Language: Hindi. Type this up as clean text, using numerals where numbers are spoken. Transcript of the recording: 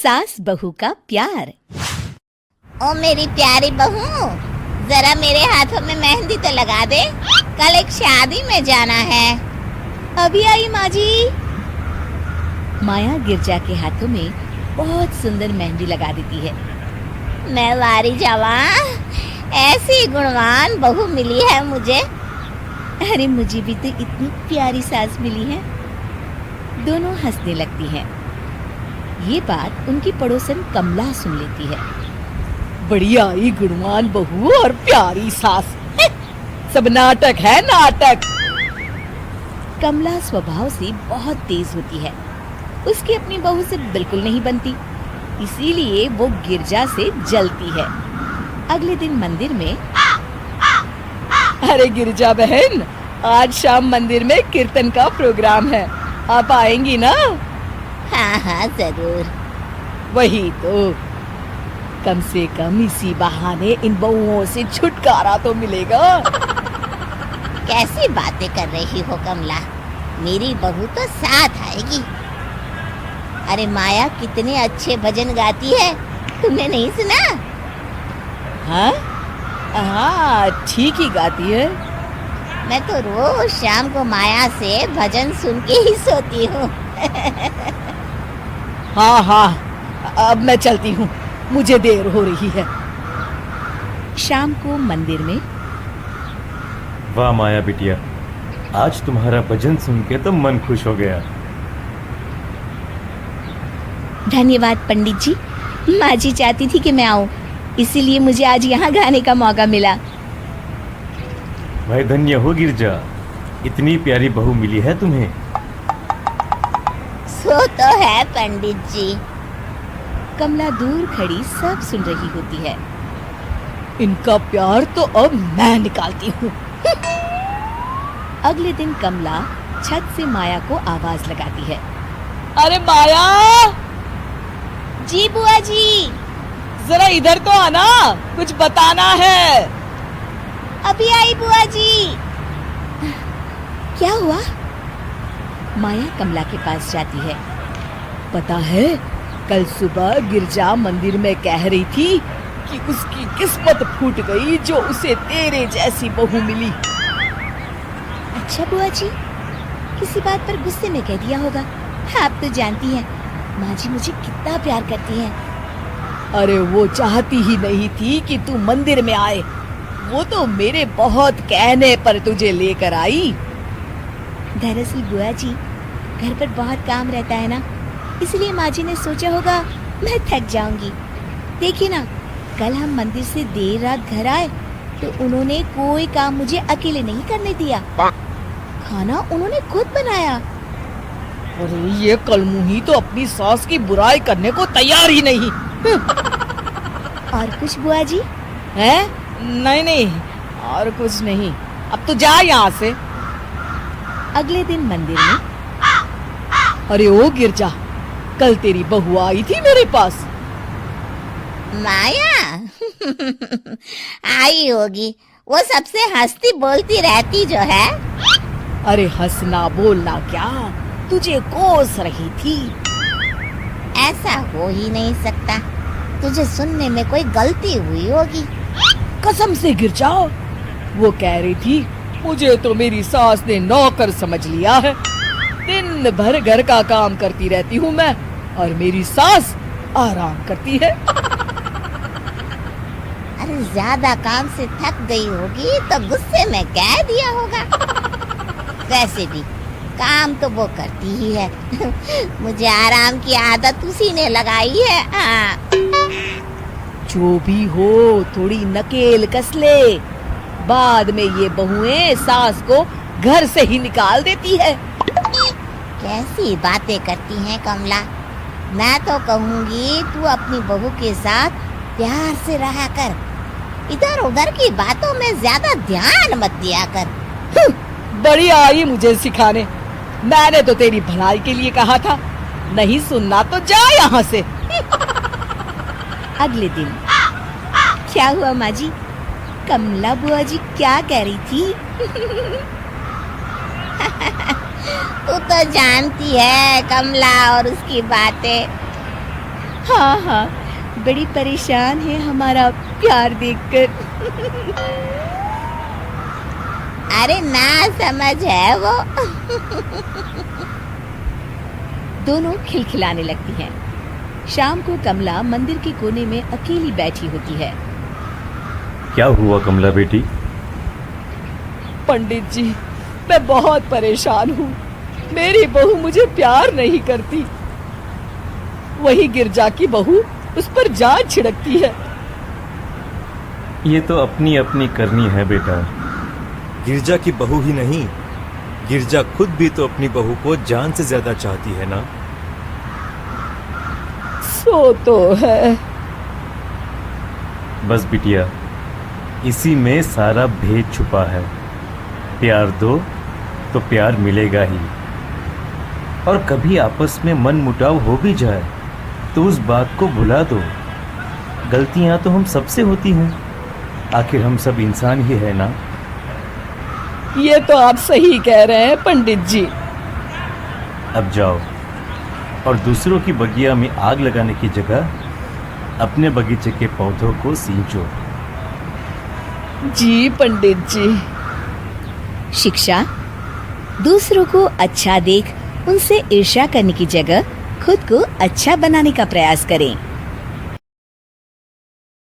सास बहू का प्यार। ओ मेरी प्यारी बहू, जरा मेरे हाथों में मेहंदी तो लगा दे, कल एक शादी में जाना है। अभी आई माँ जी। माया गिरजा के हाथों में बहुत सुंदर मेहंदी लगा देती है। मैं वारी जावा, ऐसी गुणवान बहू मिली है मुझे। अरे मुझे भी तो इतनी प्यारी सास मिली है। दोनों हंसने लगती हैं। ये बात उनकी पड़ोसन कमला सुन लेती है। बढ़िया ही गुणवान बहू और प्यारी सास, सब नाटक है नाटक। कमला स्वभाव से बहुत तेज होती है, उसकी अपनी बहू से बिल्कुल नहीं बनती, इसीलिए वो गिरजा से जलती है। अगले दिन मंदिर में, अरे गिरजा बहन, आज शाम मंदिर में कीर्तन का प्रोग्राम है, आप आएंगी ना? हाँ हाँ जरूर। वही तो, कम से कम इसी बहाने इन बहुओं से छुटकारा तो मिलेगा। कैसी बातें कर रही हो कमला, मेरी बहू तो साथ आएगी। अरे माया कितने अच्छे भजन गाती है, तुमने नहीं सुना? हाँ हाँ, ठीक ही गाती है। मैं तो रोज शाम को माया से भजन सुन के ही सोती हूँ। हाँ हाँ, अब मैं चलती हूँ, मुझे देर हो रही है। शाम को मंदिर में, वाह माया बिटिया, आज तुम्हारा भजन सुन के तो मन खुश हो गया। धन्यवाद पंडित जी, माँ जी चाहती थी कि मैं आऊँ, इसीलिए मुझे आज यहाँ गाने का मौका मिला। भाई धन्य हो गिरजा, इतनी प्यारी बहू मिली है तुम्हें। सो तो है पंडित जी। कमला दूर खड़ी सब सुन रही होती है। इनका प्यार तो अब मैं निकालती हूँ। अगले दिन कमला छत से माया को आवाज लगाती है। अरे माया! जी बुआ जी। जरा इधर तो आना, कुछ बताना है। अभी आई बुआ जी। क्या हुआ? माया कमला के पास जाती है। पता है, कल सुबह गिरजा मंदिर में कह रही थी कि उसकी किस्मत फूट गई जो उसे तेरे जैसी बहू मिली। अच्छा बुआ जी, किसी बात पर गुस्से में कह दिया होगा। आप तो जानती हैं, माँ जी मुझे कितना प्यार करती हैं। अरे वो चाहती ही नहीं थी कि तू मंदिर में आए, वो तो मेरे बहुत कहने पर तुझे लेकर आई। दरअसल बुआ जी, घर पर बहुत काम रहता है ना, इसलिए माँ जी ने सोचा होगा मैं थक जाऊंगी। देखिए ना, कल हम मंदिर से देर रात घर आए तो उन्होंने कोई काम मुझे अकेले नहीं करने दिया, खाना उन्होंने खुद बनाया। अरे ये कलमुही तो अपनी सास की बुराई करने को तैयार ही नहीं। और कुछ बुआ जी? है? नहीं नहीं, और कुछ नहीं, अब तो जा यहाँ से। अगले दिन मंदिर में, अरे ओ गिरजा, कल तेरी बहू आई थी मेरे पास। माया आई होगी, वो सबसे हंसती बोलती रहती जो है। अरे हंसना बोलना क्या, तुझे कोस रही थी। ऐसा हो ही नहीं सकता, तुझे सुनने में कोई गलती हुई होगी। कसम से गिरजा, वो कह रही थी मुझे तो मेरी सास ने नौकर समझ लिया है, दिन भर घर का काम करती रहती हूँ मैं और मेरी सास आराम करती है। अरे ज्यादा काम से थक गई होगी तो गुस्से में कह दिया होगा। वैसे भी काम तो वो करती ही है। मुझे आराम की आदत उसी ने लगाई है। हाँ। जो भी हो, थोड़ी नकेल कस ले, बाद में ये बहुएं सास को घर से ही निकाल देती है। कैसी बातें करती हैं कमला, मैं तो कहूँगी तू अपनी बहू के साथ प्यार से रहा कर, इधर उधर की बातों में ज्यादा ध्यान मत दिया कर। बड़ी आई मुझे सिखाने, मैंने तो तेरी भलाई के लिए कहा था, नहीं सुनना तो जा यहाँ से। अगले दिन, क्या हुआ माँ जी? कमला बुआ जी क्या कह रही थी? तू तो जानती है कमला और उसकी बातें। हाँ हाँ, बड़ी परेशान है हमारा प्यार देखकर। अरे ना समझ है वो। दोनों खिलखिलाने लगती हैं। शाम को कमला मंदिर के कोने में अकेली बैठी होती है। क्या हुआ कमला बेटी? पंडित जी, मैं बहुत परेशान हूँ। मेरी बहू मुझे प्यार नहीं करती। वही गिरजा की बहू उस पर जान छिड़कती है। ये तो अपनी अपनी करनी है बेटा। गिरजा की बहू ही नहीं, गिरजा खुद भी तो अपनी बहू को जान से ज्यादा चाहती है ना। सो तो है। बस बिटिया, इसी में सारा भेद छुपा है। प्यार दो तो प्यार मिलेगा ही। और कभी आपस में मन मुटाव हो भी जाए तो उस बात को भुला दो। गलतियां तो हम सबसे होती हैं, आखिर हम सब इंसान ही है ना। ये तो आप सही कह रहे हैं पंडित जी। अब जाओ और दूसरों की बगिया में आग लगाने की जगह अपने बगीचे के पौधों को सींचो। जी पंडित जी। शिक्षा: दूसरों को अच्छा देख उनसे ईर्ष्या करने की जगह खुद को अच्छा बनाने का प्रयास करें।